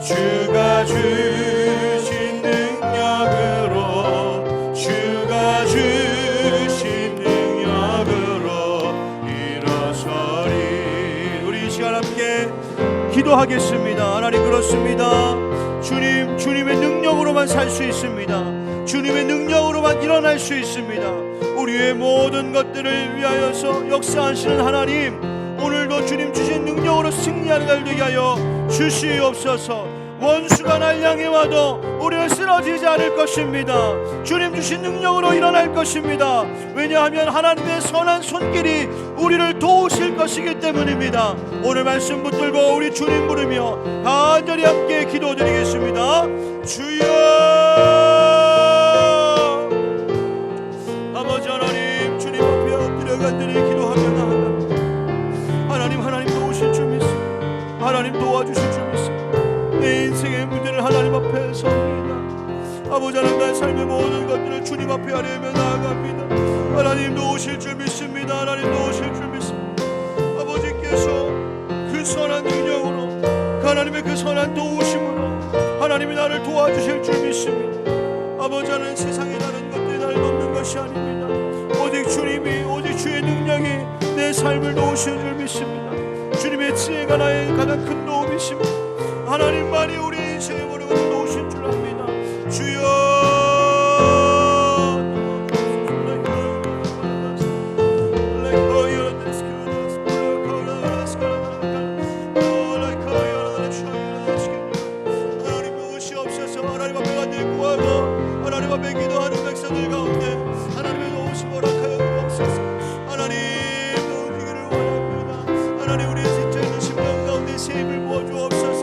주가 주신 능력으로, 주가 주신 능력으로 일어서리. 우리 이 시간 함께 기도하겠습니다. 하나님, 그렇습니다. 주님, 주님의 능력으로만 살 수 있습니다. 주님의 능력으로만 일어날 수 있습니다. 우리의 모든 것들을 위하여서 역사하시는 하나님, 오늘도 주님 주신 능력으로 승리하는 날 되게 하여 주시옵소서. 원수가 날 향해 와도 우리는 쓰러지지 않을 것입니다. 주님 주신 능력으로 일어날 것입니다. 왜냐하면 하나님의 선한 손길이 우리를 도우실 것이기 때문입니다. 오늘 말씀 붙들고 우리 주님 부르며 간절히 함께 기도드리겠습니다. 주여, 아버지 하나님, 주님 앞에 엎드려 간절히 기도하며 나아갑니다. 하나님 도우실 줄 믿습니다. 하나님 도와주실 줄 믿습니다. 내 인생의 문제를 하나님 앞에 섭니다. 아버지 하나님, 나의 삶의 모든 것들을 주님 앞에 하려며 나아갑니다. 하나님 도우실 줄 믿습니다. 하나님 도우실 줄 믿습니다. 아버지께서 그 선한 능력으로, 하나님의 그 선한 도우심으로 하나님이 나를 도와주실 줄 믿습니다. 아버지 하나님, 세상에 다른 것들이 나를 돕는 것이 아닙니다. 오직 주님이, 오직 주의 능력이 내 삶을 도우실 줄 믿습니다. 주님의 지혜가 나의 가장 큰 도움이십니다. 하나님만이 우리 인생의 모든 것을 도우실 줄 압니다. 주여, 하나님 도우시옵소서. 하나님 앞에 간절히 구하고 하나님 앞에 기도하는 백성들 가운데 하나님의 도우심 허락하여 주옵소서. 하나님 도우시기를 원합니다. 하나님, 우리의 지쳐 있는 심령 가운데 세임을 부어주옵소서.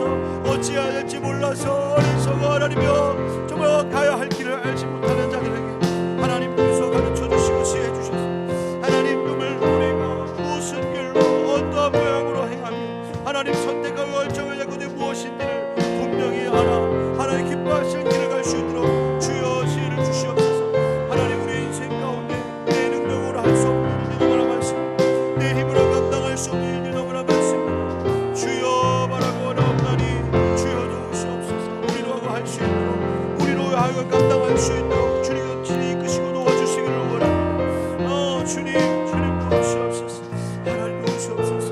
어찌해야 될지 몰라서 어리석어 하나님이여, 정말 가야 할 길을 알지 못하는 자들에게 하나님께서 가르쳐 주시고 지혜 주셔서 하나님, 눈을 우리가 무슨 길로 어떠한 모양으로 행하며 하나님 선택하고 결정을 하고 무엇인지를 분명히 알아 하나님 기뻐하시는 길을 갈 수 있도록 주여 지혜를 주시옵소서. 하나님, 우리 인생 가운데 내 능력으로 할 수 없는 일이 너무나 많습니다. 내 힘으로 감당할 수 없는 일이 너무나 많습니다. 주여 바라고 나옵나니 주여 도우시옵소서. 우리로 하고 할 수 있도록, 우리로 하고 감당할 수 있도록 주님 친히 이끄시고 도와주시기를 원합니다. 주님 도우시옵소서. 하나님 도우시옵소서.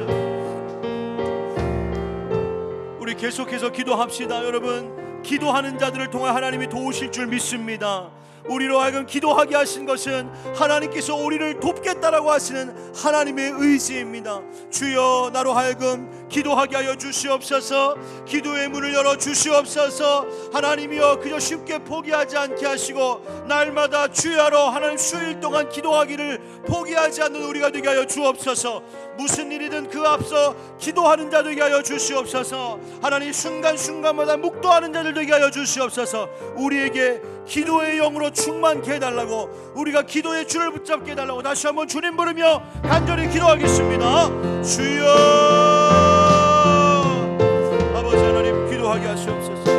우리 계속해서 기도합시다. 여러분, 기도하는 자들을 통해 하나님이 도우실 줄 믿습니다. 우리로 하여금 기도하게 하신 것은 하나님께서 우리를 돕겠다라고 하시는 하나님의 의지입니다. 주여, 나로 하여금 기도하게 하여 주시옵소서. 기도의 문을 열어 주시옵소서. 하나님이여, 그저 쉽게 포기하지 않게 하시고 날마다 주야로 하나님 수일 동안 기도하기를 포기하지 않는 우리가 되게 하여 주옵소서. 무슨 일이든 그 앞서 기도하는 자 되게 하여 주시옵소서. 하나님, 순간순간마다 묵도하는 자들 되게 하여 주시옵소서. 우리에게 기도의 영으로 충만케 해달라고, 우리가 기도의 줄을 붙잡게 해달라고 다시 한번 주님 부르며 간절히 기도하겠습니다. 주여, 아버지 하나님, 기도하게 하시옵소서.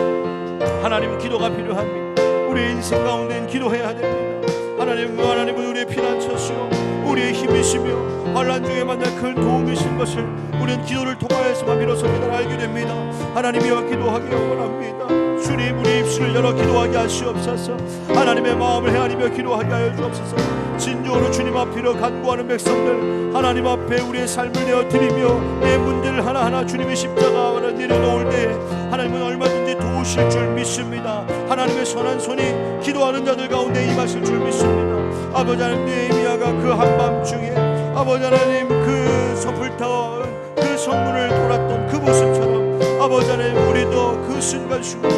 하나님, 기도가 필요합니다. 우리 인생 가운데는 기도해야 됩니다. 하나님은 우리의 피난처시요 우리의 힘이시며 환난 중에 만날 큰 도움이신 것을 우리는 기도를 통하여서만 비로소 알게 됩니다. 하나님이여, 기도하기 원합니다. 주님, 우리 입술을 열어 기도하게 하시옵소서. 하나님의 마음을 헤아리며 기도하게 하여 주옵소서. 진정으로 주님 앞으로 간구하는 백성들 하나님 앞에 우리의 삶을 내어드리며 내 문제를 하나하나 주님의 십자가로 내려놓을 때에 하나님은 얼마든지 도우실 줄 믿습니다. 하나님의 선한 손이 기도하는 자들 가운데 임하실 줄 믿습니다. 아버지 하나님, 느헤미야가 그 한밤중에 아버지 하나님 그 섣불터 그 성문을 돌았던 그 모습처럼 아버지 하나님, 우리도 그 순간순간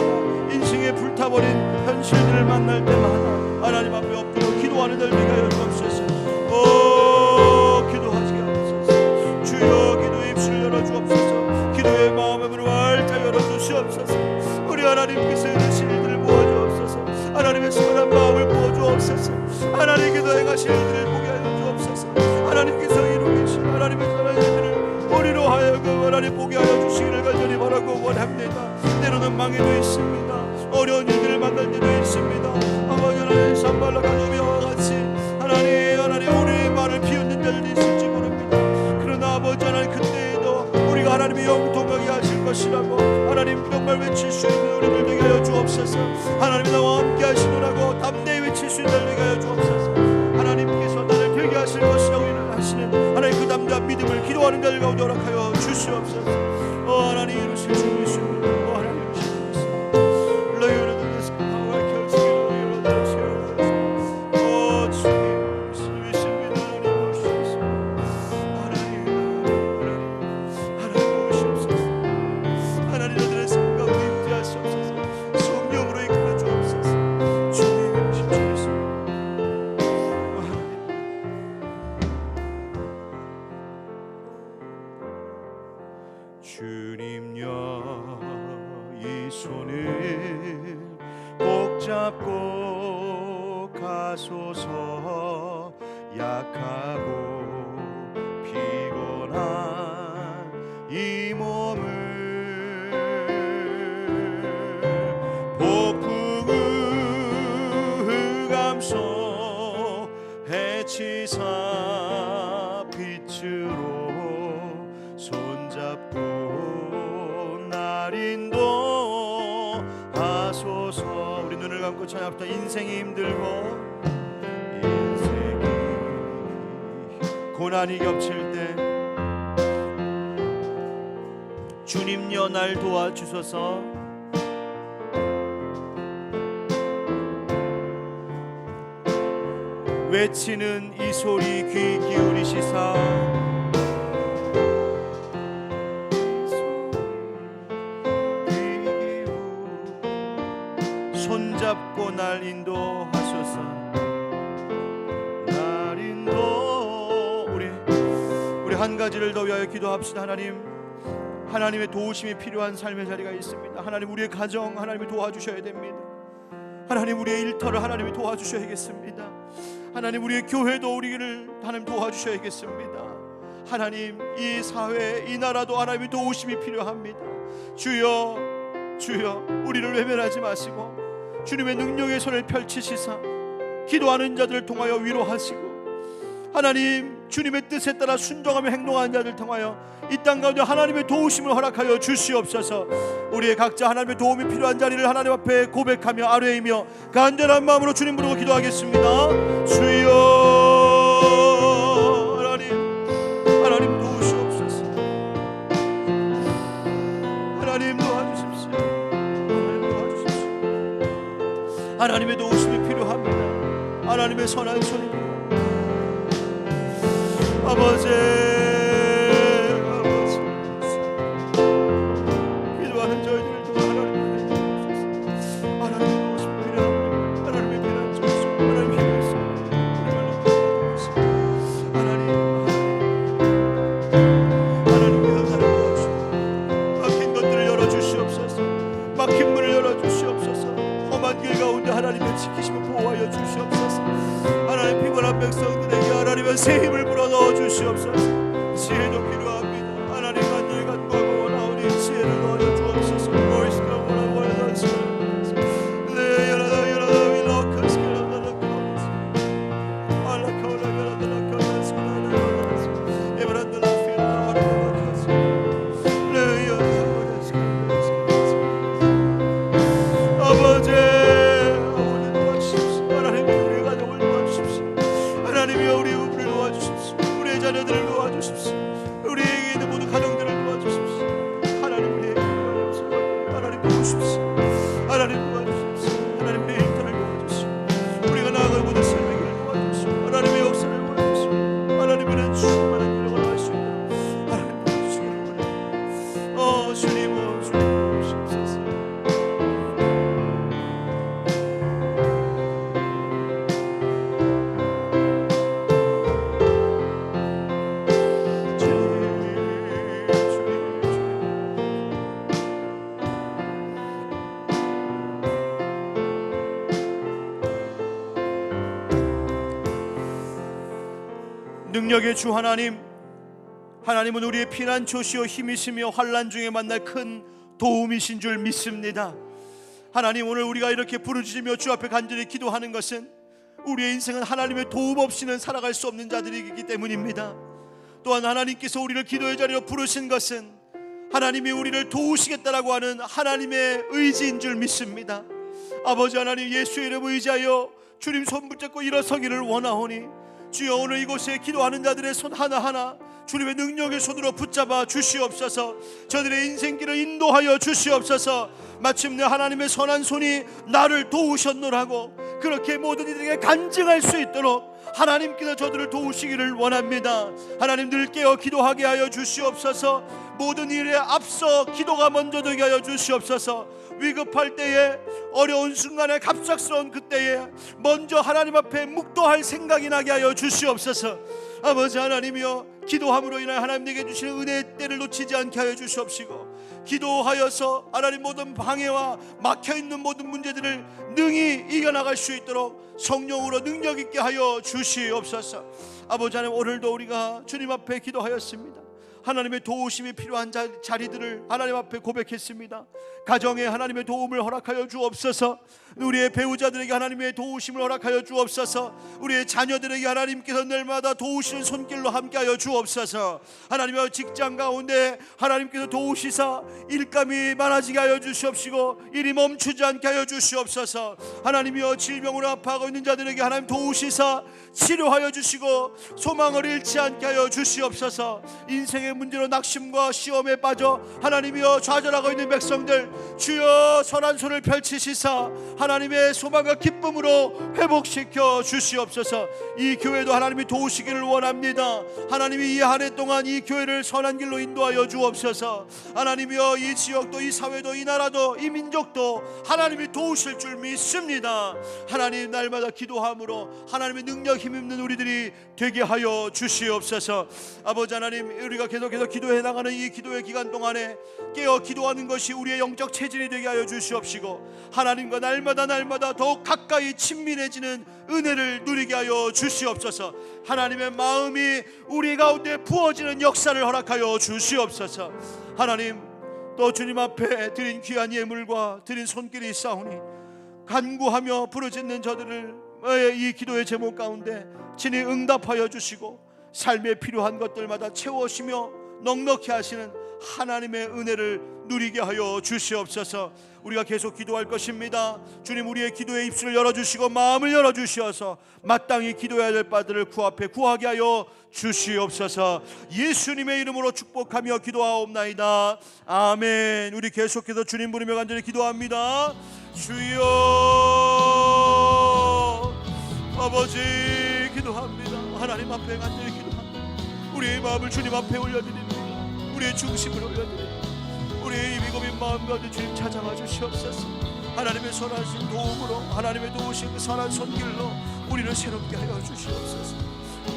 인생에 불타버린 현실들을 만날 때마다 하나님 앞에 엎드려 기도하는 자들 되게 하여 주옵소서. 기도하시게 하옵소서. 주여, 기도의 입술을 열어주옵소서. 기도의 마음의 문을 활짝 열어주시옵소서. 우리 하나님께서 이르신 일들을 모아주옵소서. 하나님의 선한 마음을 부어주옵소서. 하나님께서 행하실 일들을 보게 하여 주옵소서. 하나님께서 이루고 계신 하나님의 선한 일들을 우리로 하여금 하나님 보게 하여 주시기를 간절히 바라고 원합니다. 때로는 망해도 있습니다. 어려운 일들을 만날 때도 있습니다. 아버지 하나님, 산발라 가노비와 같이 하나님 우리의 말을 비웃는 자들도 있을지 모릅니다. 그러나 아버지 하나님, 그때에도 우리가 하나님의 영통하게 하실 것이라고 하나님 정말 외칠 수 있는 우리들 되게 하여 주옵소서. 하나님이 나와 함께 하시노라고 담대히 외칠 수 있는 되게 하여 주옵소서. 하나님께서 나를 되게 하실 것이라고 하시는 하나님 그 담대한 믿음 믿음을 기도하는 자들 가운데 허락하여 주시옵소서. 하나님 이루실 주 있습니다. 하나님 이루실 주 있습니다. 주님 믿습니다. 하나님 오시옵소서. 하나님 저들의 삶 가운데 임재하시옵소서. 성령으로 이끌어 주옵소서. 주님 이루실 주 있습니다. 주님여 이 손을 꼭 잡고 가소서. 약하고 피곤한 이 몸을 폭풍을 감소 해치사 빛으로 손잡고 날 인도하소서. 우리 눈을 감고 찬양합시다. 인생이 힘들고 인생이 고난이 겹칠 때 주님여 날 도와주소서. 외치는 이 소리 귀 기울이시사. 손잡고 날 인도하소서. 날 인도. 우리 한 가지를 더 위하여 기도합시다. 하나님의 도우심이 필요한 삶의 자리가 있습니다. 하나님 우리의 가정 하나님이 도와주셔야 됩니다. 하나님 우리의 일터를 하나님이 도와주셔야겠습니다. 하나님 우리의 교회도 우리를 하나님 도와주셔야겠습니다. 하나님 이 사회 이 나라도 하나님의 도우심이 필요합니다. 주여 우리를 외면하지 마시고 주님의 능력의 손을 펼치시사 기도하는 자들을 통하여 위로하시고 하나님 주님의 뜻에 따라 순종하며 행동하는 자들을 통하여 이 땅 가운데 하나님의 도우심을 허락하여 주시옵소서. 우리의 각자 하나님의 도움이 필요한 자리를 하나님 앞에 고백하며 아뢰이며 간절한 마음으로 주님 부르고 기도하겠습니다. 주여 하나님 도우시옵소서. 하나님 도와주십시오. 하나님의 도우심이 필요합니다. 하나님의 선한 손이 필요합니다. 아버지 기도하는 저희들을 좀 하나님 도우시옵소서. 하나님의 도우심이 필요합니다. 하나님의 필요한 저희들 하나님 힘을 쓰옵니다. 하나님 위험하는 도와주시옵소서. 막힌 것들을 열어주시옵소서. 막힌 문을 열어주시옵소서. 험한 길 가운데 하나님의 지키심을 보호하여 주시옵소서. 하나님 피곤한 백성들에게 하나님의 새 힘을 불어넣어 주시옵소서. 지혜도 필요합니다. 하나님 간절히 간구하고 원하오니 지혜를 넣어 주옵소서. 무엇이가 원하오니 아버지 자녀들을 도와주십시오. 우리에게 있는 모든 가정들을 도와주십시오. 하나님 우리에게 도와주십시오. 하나님 도우십시오. 하나님 도와주십시오. 하나님 우리의 일터를 도와주시오. 우리가 나아갈 모든 삶의 길을 도와주시오. 하나님의 역사를 도와주시오. 하나님의 주님만한 일을 원하시오. 하나님 도와주시기를 원합니다. 주님 도우시옵소서. 능력의 주 하나님은 우리의 피난처시요 힘이시며 환난 중에 만날 큰 도움이신 줄 믿습니다. 하나님 오늘 우리가 이렇게 부르짖으며 주 앞에 간절히 기도하는 것은 우리의 인생은 하나님의 도움 없이는 살아갈 수 없는 자들이기 때문입니다. 또한 하나님께서 우리를 기도의 자리로 부르신 것은 하나님이 우리를 도우시겠다라고 하는 하나님의 의지인 줄 믿습니다. 아버지 하나님 예수의 이름을 의지하여 주님 손 붙잡고 일어서기를 원하오니 주여 오늘 이곳에 기도하는 자들의 손 하나하나 주님의 능력의 손으로 붙잡아 주시옵소서. 저들의 인생길을 인도하여 주시옵소서. 마침내 하나님의 선한 손이 나를 도우셨노라고 그렇게 모든 이들에게 간증할 수 있도록 하나님께서 저들을 도우시기를 원합니다. 하나님 늘 깨어 기도하게 하여 주시옵소서. 모든 일에 앞서 기도가 먼저 되게 하여 주시옵소서. 위급할 때에, 어려운 순간에, 갑작스러운 그때에 먼저 하나님 앞에 묵도할 생각이 나게 하여 주시옵소서. 아버지 하나님이여, 기도함으로 인하여 하나님 내게 주시는 은혜의 때를 놓치지 않게 하여 주시옵시고, 기도하여서 하나님 모든 방해와 막혀있는 모든 문제들을 능히 이겨나갈 수 있도록 성령으로 능력 있게 하여 주시옵소서. 아버지 하나님, 오늘도 우리가 주님 앞에 기도하였습니다. 하나님의 도우심이 필요한 자리들을 하나님 앞에 고백했습니다. 가정에 하나님의 도움을 허락하여 주옵소서. 우리의 배우자들에게 하나님의 도우심을 허락하여 주옵소서. 우리의 자녀들에게 하나님께서 날마다 도우시는 손길로 함께하여 주옵소서. 하나님의 직장 가운데 하나님께서 도우시사 일감이 많아지게 하여 주시옵시고 일이 멈추지 않게 하여 주시옵소서. 하나님이여, 질병으로 아파하고 있는 자들에게 하나님 도우시사 치료하여 주시고 소망을 잃지 않게 하여 주시옵소서. 인생의 문제로 낙심과 시험에 빠져 하나님이여 좌절하고 있는 백성들, 주여 선한 손을 펼치시사 하나님의 소망과 기쁨으로 회복시켜 주시옵소서. 이 교회도 하나님이 도우시기를 원합니다. 하나님이 이 한 해 동안 이 교회를 선한 길로 인도하여 주옵소서. 하나님이여, 이 지역도, 이 사회도, 이 나라도, 이 민족도 하나님이 도우실 줄 믿습니다. 하나님, 날마다 기도함으로 하나님의 능력 힘입는 우리들이 되게 하여 주시옵소서. 아버지 하나님, 우리가 계속해서 기도해 나가는 이 기도의 기간 동안에 깨어 기도하는 것이 우리의 영적 체질이 되게 하여 주시옵시고, 하나님과 날마다 더욱 가까이 친밀해지는 은혜를 누리게 하여 주시옵소서. 하나님의 마음이 우리 가운데 부어지는 역사를 허락하여 주시옵소서. 하나님, 또 주님 앞에 드린 귀한 예물과 드린 손길이 있사오니 간구하며 부르짖는 저들을 이 기도의 제목 가운데 친히 응답하여 주시고 삶에 필요한 것들마다 채워시며 넉넉히 하시는 하나님의 은혜를 누리게 하여 주시옵소서. 우리가 계속 기도할 것입니다. 주님, 우리의 기도의 입술을 열어주시고 마음을 열어주시어서 마땅히 기도해야 될 바들을 구 앞에 구하게 하여 주시옵소서. 예수님의 이름으로 축복하며 기도하옵나이다. 아멘. 우리 계속해서 주님 부르며 간절히 기도합니다. 주여, 아버지 기도합니다. 하나님 앞에 간절히 기도합니다. 우리의 마음을 주님 앞에 올려드립니다. 우리의 중심을 올려드립니다. 우리의 이 비겁인 마음 가운데 주님 찾아와 주시옵소서. 하나님의 선하신 도움으로, 하나님의 도우신 그 선한 손길로 우리를 새롭게 하여 주시옵소서.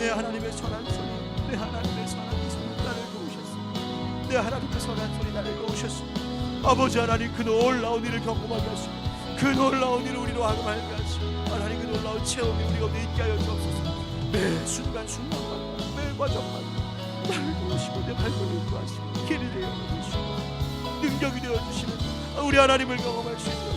내 하나님의 선한 손이, 내 하나님의 선한 손이 나를 도우셨습니다. 내 하나님의 선한 손이 나를 도우셨습니다. 아버지 하나님, 그 놀라운 일을 경험하게 하시고 그 놀라운 일을 우리로 하고 말게 하시고, 하나님 그 놀라운 체험이 우리 가운데 있게 하여 주옵소서. 매 순간순간마다, 매 과정마다 나를 도우시고 내 발걸음을 구하시고 길이 되어 주시고 능력이 되어 주시는 우리 하나님을 경험할 수 있도록